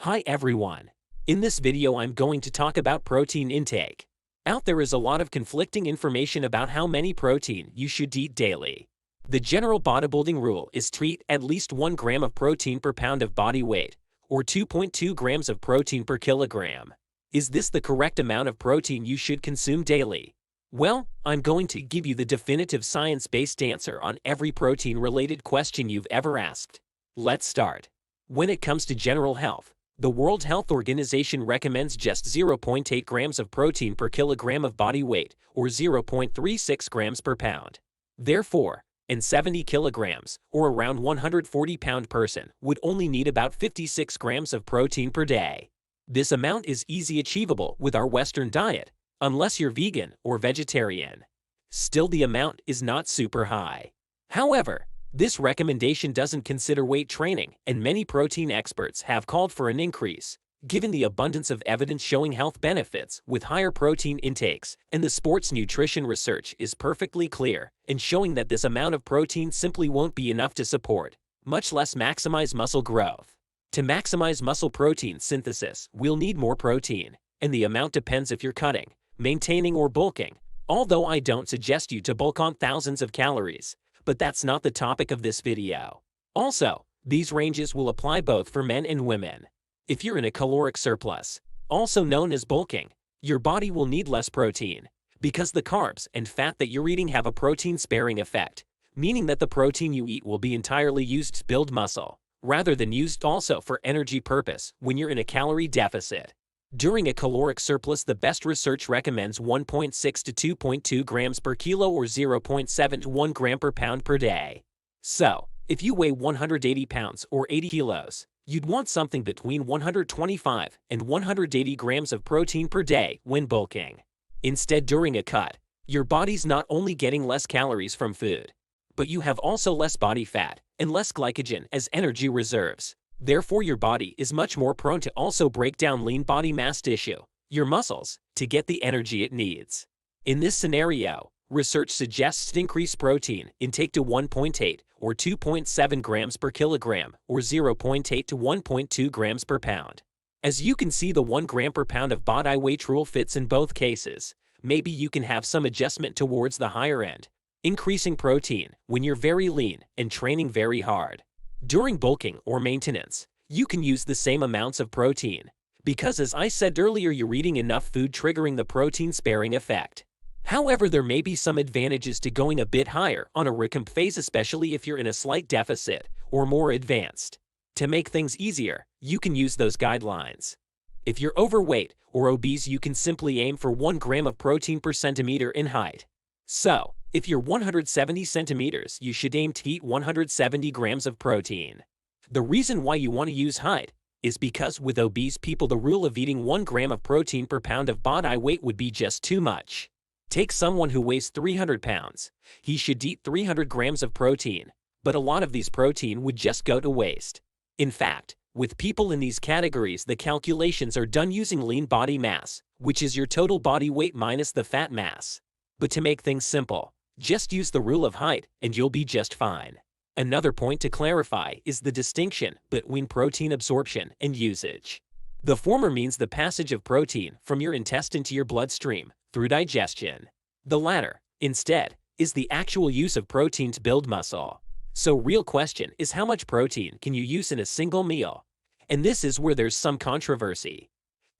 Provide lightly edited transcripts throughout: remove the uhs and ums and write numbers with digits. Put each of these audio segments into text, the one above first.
Hi everyone. In this video I'm going to talk about protein intake. Out there is a lot of conflicting information about how many protein you should eat daily. The general bodybuilding rule is to eat at least 1 gram of protein per pound of body weight, or 2.2 grams of protein per kilogram. Is this the correct amount of protein you should consume daily? Well, I'm going to give you the definitive science-based answer on every protein-related question you've ever asked. Let's start. When it comes to general health, the World Health Organization recommends just 0.8 grams of protein per kilogram of body weight, or 0.36 grams per pound. Therefore, a 70 kilograms, or around 140-pound person would only need about 56 grams of protein per day. This amount is easily achievable with our Western diet, unless you're vegan or vegetarian. Still, the amount is not super high. However, this recommendation doesn't consider weight training, and many protein experts have called for an increase, given the abundance of evidence showing health benefits with higher protein intakes, and the sports nutrition research is perfectly clear in showing that this amount of protein simply won't be enough to support, much less maximize muscle growth. To maximize muscle protein synthesis, we'll need more protein, and the amount depends if you're cutting, maintaining, or bulking, although I don't suggest you to bulk on thousands of calories. But that's not the topic of this video. Also, these ranges will apply both for men and women. If you're in a caloric surplus, also known as bulking, your body will need less protein, because the carbs and fat that you're eating have a protein-sparing effect, meaning that the protein you eat will be entirely used to build muscle, rather than used also for energy purpose when you're in a calorie deficit. During a caloric surplus, the best research recommends 1.6 to 2.2 grams per kilo, or 0.7 to 1 gram per pound per day. So, if you weigh 180 pounds or 80 kilos, you'd want something between 125 and 180 grams of protein per day when bulking. Instead, during a cut, your body's not only getting less calories from food, but you have also less body fat and less glycogen as energy reserves. Therefore, your body is much more prone to also break down lean body mass tissue, your muscles, to get the energy it needs. In this scenario, research suggests to increase protein intake to 1.8 or 2.7 grams per kilogram, or 0.8 to 1.2 grams per pound. As you can see, the 1 gram per pound of body weight rule fits in both cases. Maybe you can have some adjustment towards the higher end, increasing protein when you're very lean and training very hard. During bulking or maintenance, you can use the same amounts of protein, because as I said earlier, you're eating enough food triggering the protein-sparing effect. However, there may be some advantages to going a bit higher on a recomp phase, especially if you're in a slight deficit or more advanced. To make things easier, you can use those guidelines. If you're overweight or obese, you can simply aim for 1 gram of protein per centimeter in height. So, if you're 170 centimeters, you should aim to eat 170 grams of protein. The reason why you want to use height is because with obese people, the rule of eating 1 gram of protein per pound of body weight would be just too much. Take someone who weighs 300 pounds. He should eat 300 grams of protein, but a lot of these protein would just go to waste. In fact, with people in these categories, the calculations are done using lean body mass, which is your total body weight minus the fat mass. But to make things simple, just use the rule of height and you'll be just fine. Another point to clarify is the distinction between protein absorption and usage. The former means the passage of protein from your intestine to your bloodstream through digestion. The latter, instead, is the actual use of protein to build muscle. So real question is, how much protein can you use in a single meal? And this is where there's some controversy.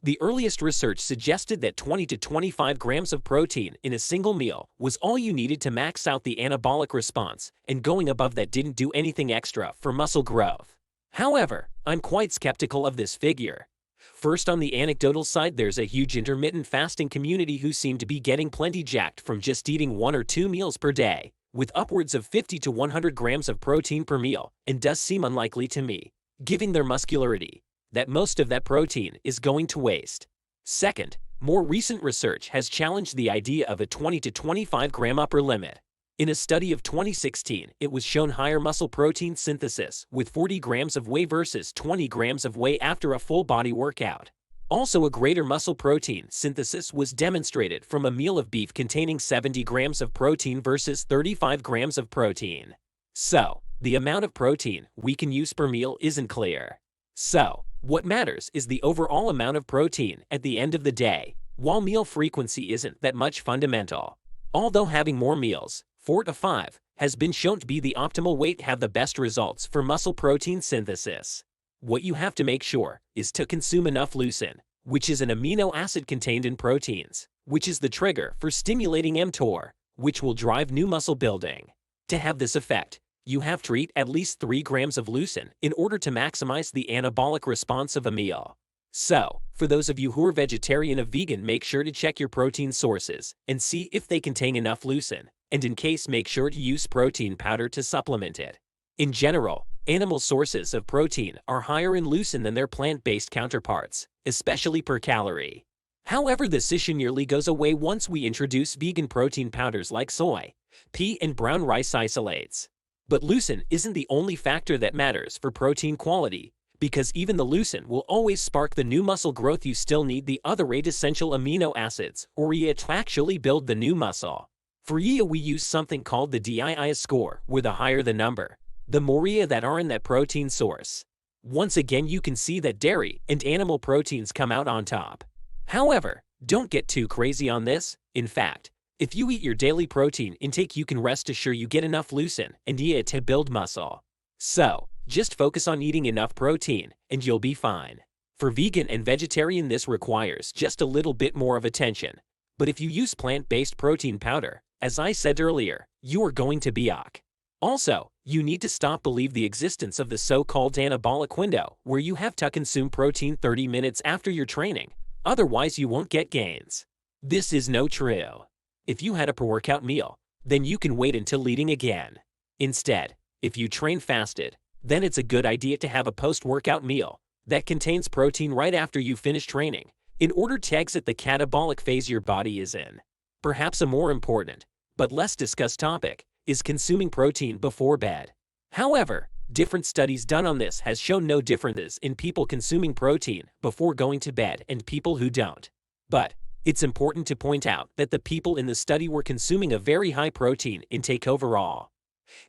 The earliest research suggested that 20 to 25 grams of protein in a single meal was all you needed to max out the anabolic response, and going above that didn't do anything extra for muscle growth. However, I'm quite skeptical of this figure. First, on the anecdotal side, there's a huge intermittent fasting community who seem to be getting plenty jacked from just eating 1 or 2 meals per day, with upwards of 50 to 100 grams of protein per meal, and does seem unlikely to me, given their muscularity, that most of that protein is going to waste. Second, more recent research has challenged the idea of a 20 to 25 gram upper limit. In a study of 2016, it was shown higher muscle protein synthesis with 40 grams of whey versus 20 grams of whey after a full body workout. Also, a greater muscle protein synthesis was demonstrated from a meal of beef containing 70 grams of protein versus 35 grams of protein. So, the amount of protein we can use per meal isn't clear. So, What matters is the overall amount of protein at the end of the day, while meal frequency isn't that much fundamental. Although having more meals, 4 to 5, has been shown to be the optimal way to have the best results for muscle protein synthesis. What you have to make sure is to consume enough leucine, which is an amino acid contained in proteins, which is the trigger for stimulating mTOR, which will drive new muscle building. To have this effect, you have to eat at least 3 grams of leucine in order to maximize the anabolic response of a meal. So, for those of you who are vegetarian or vegan, make sure to check your protein sources and see if they contain enough leucine, and in case, make sure to use protein powder to supplement it. In general, animal sources of protein are higher in leucine than their plant-based counterparts, especially per calorie. However, this issue nearly goes away once we introduce vegan protein powders like soy, pea, and brown rice isolates. But leucine isn't the only factor that matters for protein quality, because even the leucine will always spark the new muscle growth. You still need the other 8 essential amino acids, or urea, to actually build the new muscle. For urea, we use something called the DII score, where the higher the number, the more urea that are in that protein source. Once again, you can see that dairy and animal proteins come out on top. However, don't get too crazy on this. In fact, if you eat your daily protein intake, you can rest assured you get enough leucine and urea to build muscle. So, just focus on eating enough protein and you'll be fine. For vegan and vegetarian, this requires just a little bit more of attention. But if you use plant-based protein powder, as I said earlier, you are going to be ok. Also, you need to stop believe the existence of the so-called anabolic window, where you have to consume protein 30 minutes after your training, otherwise you won't get gains. This is no true. If you had a pre-workout meal, then you can wait until eating again. Instead, if you train fasted, then it's a good idea to have a post-workout meal that contains protein right after you finish training, in order to exit the catabolic phase your body is in. Perhaps a more important, but less discussed topic, is consuming protein before bed. However, different studies done on this has shown no differences in people consuming protein before going to bed and people who don't. But it's important to point out that the people in the study were consuming a very high protein intake overall,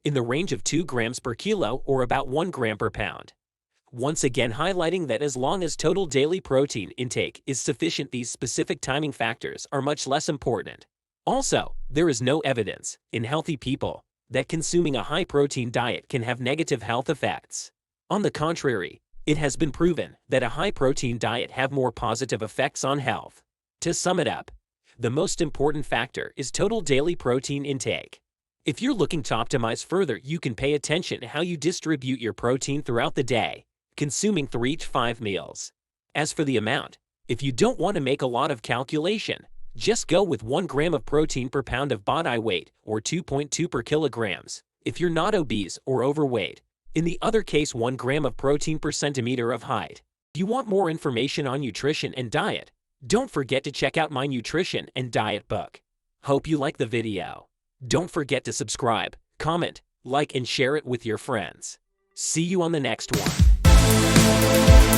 in the range of 2 grams per kilo or about 1 gram per pound. Once again, highlighting that as long as total daily protein intake is sufficient, these specific timing factors are much less important. Also, there is no evidence in healthy people that consuming a high-protein diet can have negative health effects. On the contrary, it has been proven that a high-protein diet have more positive effects on health. To sum it up, the most important factor is total daily protein intake. If you're looking to optimize further, you can pay attention to how you distribute your protein throughout the day, consuming 3 to 5 meals. As for the amount, if you don't want to make a lot of calculation, just go with 1 gram of protein per pound of body weight, or 2.2 per kilograms, if you're not obese or overweight. In the other case, 1 gram of protein per centimeter of height. If you want more information on nutrition and diet, don't forget to check out my nutrition and diet book. Hope you like the video. Don't forget to subscribe, comment, like, and share it with your friends. See you on the next one.